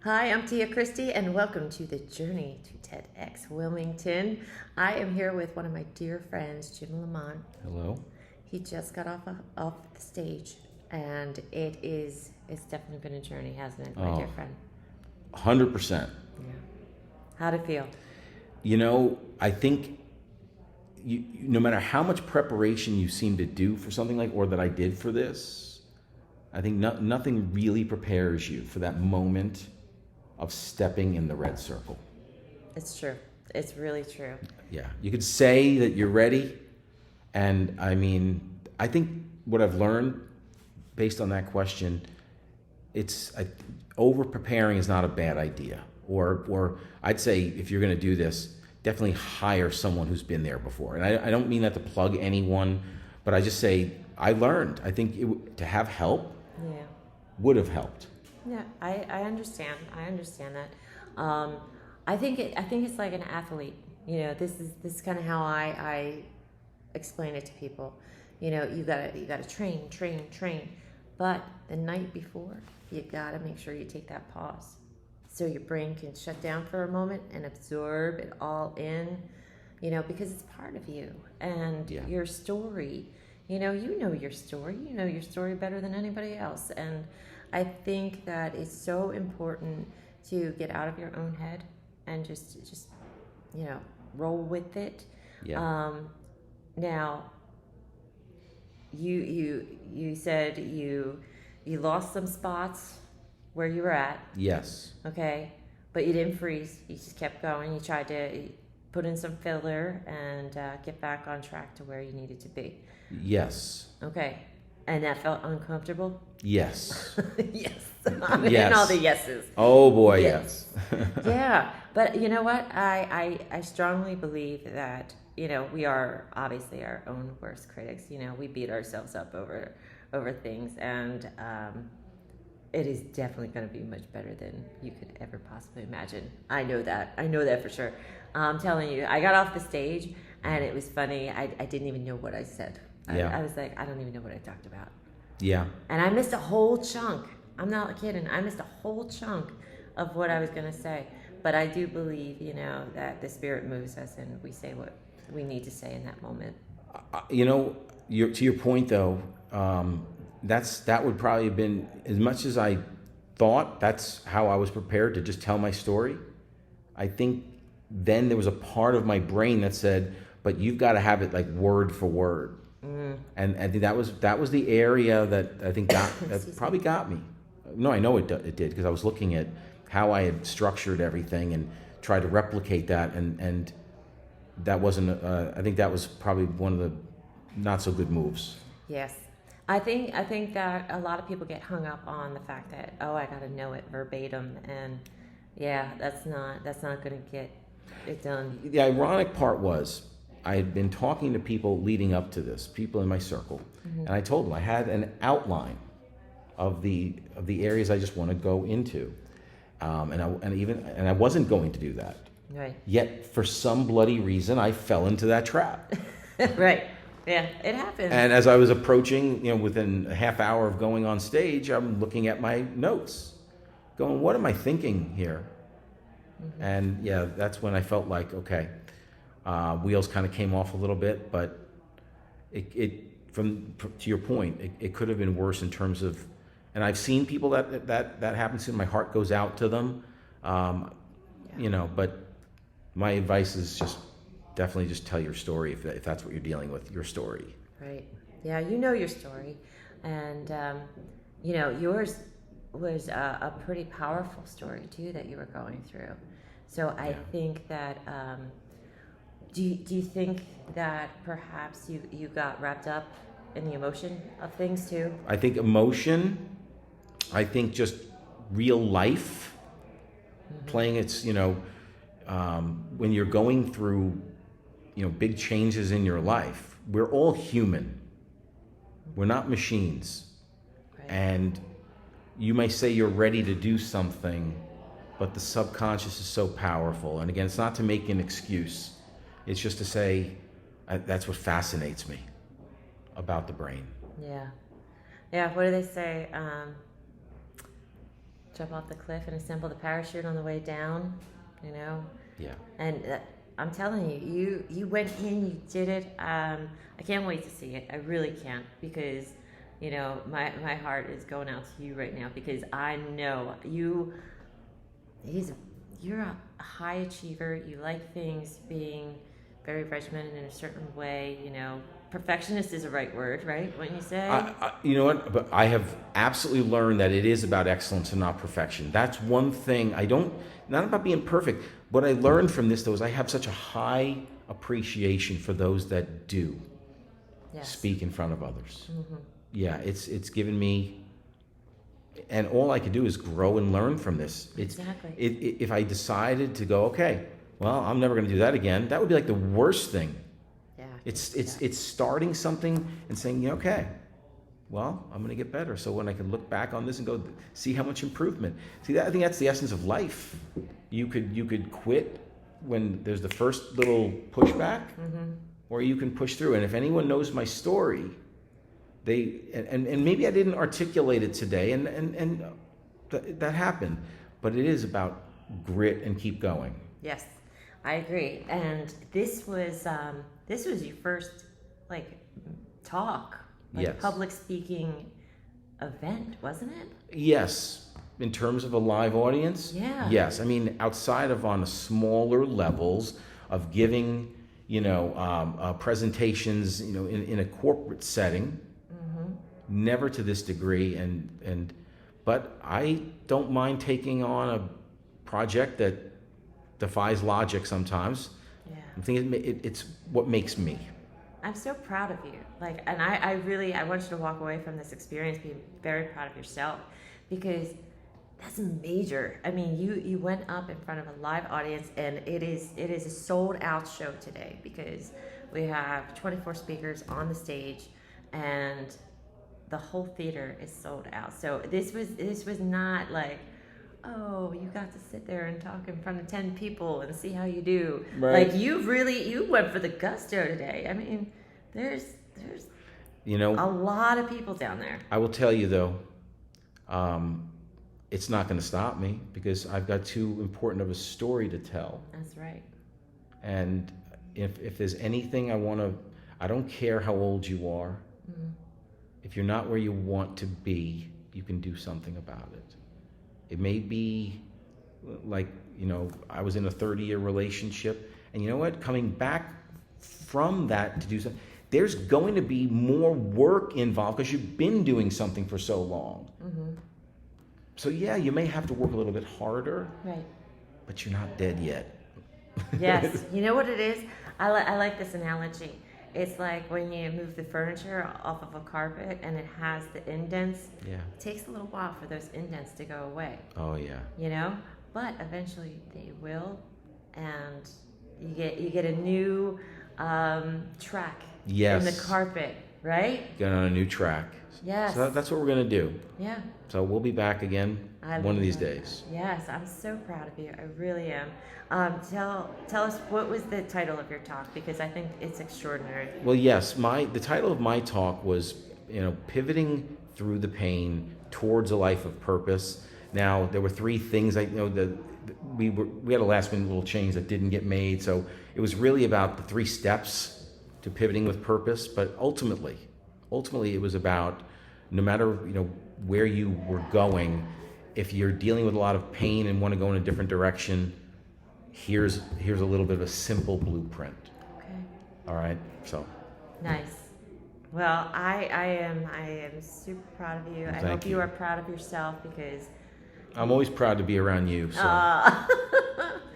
Hi, I'm Cristy, and welcome to the journey to TEDxWilmington. I am here with one of my dear friends, Jim Lomot. Hello. He just got off the stage, and it's definitely been a journey, hasn't it, my dear friend? 100%. Yeah. How'd it feel? I think no matter how much preparation you seem to do for something or that I did for this, I think nothing really prepares you for that moment of stepping in the red circle. It's true. It's really true. Yeah. You could say that you're ready. And I think what I've learned based on that question, over preparing is not a bad idea. Or I'd say if you're going to do this, definitely hire someone who's been there before. And I don't mean that to plug anyone, but I just say I learned. I think to have help would have helped. Yeah, I understand. I understand that. I think it's like an athlete. This is kind of how I explain it to people. You gotta train. But the night before, you gotta make sure you take that pause, so your brain can shut down for a moment and absorb it all in. Because it's part of you and your story. You know your story. You know your story better than anybody else. And I think that it's so important to get out of your own head and just roll with it. Yeah. Now, you said you lost some spots where you were at. Yes. Okay, but you didn't freeze. You just kept going. You tried to put in some filler and get back on track to where you needed to be. Yes. Okay, and that felt uncomfortable? Yes. Yes. Yes. And all the yeses. Oh boy, yes. Yeah, but you know what? I strongly believe that we are obviously our own worst critics. We beat ourselves up over things, and it is definitely going to be much better than you could ever possibly imagine. I know that for sure. I'm telling you, I got off the stage and it was funny. I didn't even know what I said. I was like, I don't even know what I talked about. Yeah. And I missed a whole chunk. I'm not kidding. I missed a whole chunk of what I was going to say. But I do believe, that the Spirit moves us and we say what we need to say in that moment. To your point though, that would probably have been, as much as I thought that's how I was prepared to just tell my story. I think then there was a part of my brain that said, but you've got to have it like word for word. And I think that was the area that I think that probably got me. No, I know it did, because I was looking at how I had structured everything and tried to replicate that, and that wasn't. I think that was probably one of the not so good moves. Yes, I think that a lot of people get hung up on the fact that I got to know it verbatim, and that's not going to get it done. The ironic part was, I had been talking to people leading up to this, people in my circle, and I told them I had an outline of the areas I just want to go into, and I wasn't going to do that. Right. Yet for some bloody reason, I fell into that trap. Right. Yeah, it happens. And as I was approaching, within a half hour of going on stage, I'm looking at my notes, going, "What am I thinking here?" And that's when I felt like, okay. Wheels kind of came off a little bit, but to your point, it could have been worse in terms of, and I've seen people that happens to. My heart goes out to them, but my advice is definitely just tell your story if that's what you're dealing with, your story. Right. Yeah, your story, and yours was a pretty powerful story too that you were going through. So I think that. Do you think that perhaps you got wrapped up in the emotion of things too? I think emotion. I think just real life playing its, when you're going through, big changes in your life, we're all human. We're not machines. Right. And you may say you're ready to do something, but the subconscious is so powerful. And again, it's not to make an excuse. It's just to say, that's what fascinates me about the brain. Yeah. What do they say? jump off the cliff and assemble the parachute on the way down, you know. Yeah. And I'm telling you, you went in, you did it. I can't wait to see it. I really can't, because, you know, my heart is going out to you right now, because I know you're a high achiever. You like things being very regimented in a certain way, you know. Perfectionist is the right word, right? Wouldn't you say? You know what? But I have absolutely learned that it is about excellence and not perfection. That's one thing not about being perfect. What I learned from this, though, is I have such a high appreciation for those that do speak in front of others. Mm-hmm. Yeah, it's given me, and all I could do is grow and learn from this. Exactly. If I decided to go, okay, well, I'm never going to do that again, that would be like the worst thing. It's starting something and saying, okay, well, I'm going to get better. So when I can look back on this and go, see how much improvement. See, I think that's the essence of life. You could quit when there's the first little pushback, mm-hmm. or you can push through. And if anyone knows my story, and maybe I didn't articulate it today, and that happened, but it is about grit and keep going. Yes, I agree. And this was your first talk, yes. Public speaking event, wasn't it? Yes, in terms of a live audience. Yeah. Yes, I mean, outside of on smaller levels of giving, presentations, in a corporate setting. Mm-hmm. Never to this degree, but I don't mind taking on a project that defies logic sometimes. Yeah. I think it's what makes me. I'm so proud of you. And I want you to walk away from this experience being very proud of yourself, because that's major. I mean, you went up in front of a live audience, and it is a sold out show today, because we have 24 speakers on the stage, and the whole theater is sold out. So this was not like, oh, you got to sit there and talk in front of 10 people and see how you do. Right. You went for the gusto today. I mean, there's a lot of people down there. I will tell you though, it's not going to stop me, because I've got too important of a story to tell. That's right. And if there's anything I don't care how old you are. Mm-hmm. If you're not where you want to be, you can do something about it. It may be I was in a 30-year relationship, and you know what? Coming back from that to do something, there's going to be more work involved, because you've been doing something for so long. Mm-hmm. So yeah, you may have to work a little bit harder, right? But you're not dead yet. Yes. You know what it is? I like this analogy. It's like when you move the furniture off of a carpet and it has the indents. Yeah. It takes a little while for those indents to go away. Oh yeah. But eventually they will, and you get a new track. Yes. In the carpet, right? Get on a new track. Yes. So that's what we're gonna do. Yeah. So we'll be back again one of these days. Yes, I'm so proud of you. I really am. Tell us, what was the title of your talk, because I think it's extraordinary. Well, yes, the title of my talk was, pivoting through the pain towards a life of purpose. Now, there were three things we had a last minute little change that didn't get made, so it was really about the 3 steps to pivoting with purpose. But ultimately, it was about, no matter where you were going, if you're dealing with a lot of pain and want to go in a different direction, here's a little bit of a simple blueprint. Okay. All right. So. Nice. Well, I am super proud of you. I hope you are proud of yourself, because I'm always proud to be around you. So.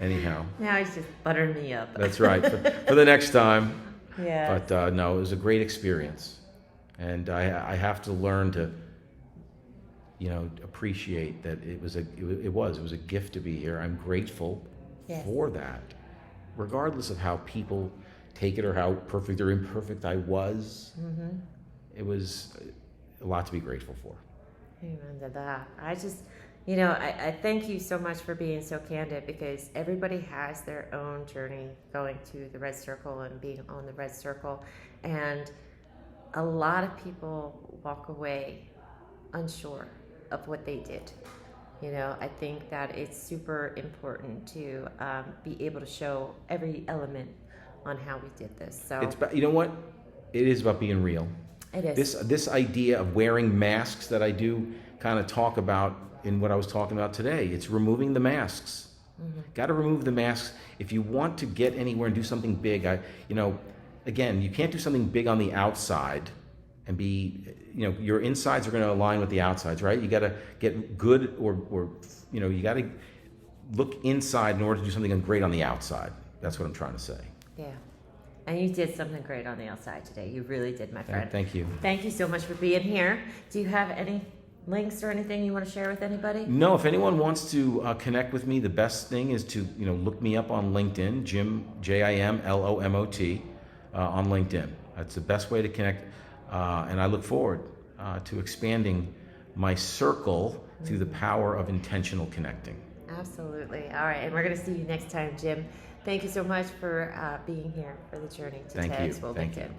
Anyhow. Now he's just buttering me up. That's right. For the next time. Yeah. But no, it was a great experience, and I have to learn to, appreciate that it was a gift to be here. I'm grateful for that, regardless of how people take it or how perfect or imperfect I was. Mm-hmm. It was a lot to be grateful for. Amen to that. I just, I thank you so much for being so candid, because everybody has their own journey going to the red circle and being on the red circle. And a lot of people walk away unsure of what they did. You know, I think that it's super important to be able to show every element on how we did this. So It's you know what? It is about being real. it is. This idea of wearing masks that I do kind of talk about in what I was talking about today. It's removing the masks. Got to remove the masks if you want to get anywhere and do something big. Again, you can't do something big on the outside and be, your insides are going to align with the outsides, right? You got to get good or you got to look inside in order to do something great on the outside. That's what I'm trying to say. Yeah. And you did something great on the outside today. You really did, my friend. Thank you. Thank you so much for being here. Do you have any links or anything you want to share with anybody? No, if anyone wants to connect with me, the best thing is to look me up on LinkedIn, Jim, JIMLOMOT, on LinkedIn. That's the best way to connect, and I look forward to expanding my circle through the power of intentional connecting. Absolutely. All right, and we're going to see you next time, Jim. Thank you so much for being here for the journey to TEDxWilmington. Thank you.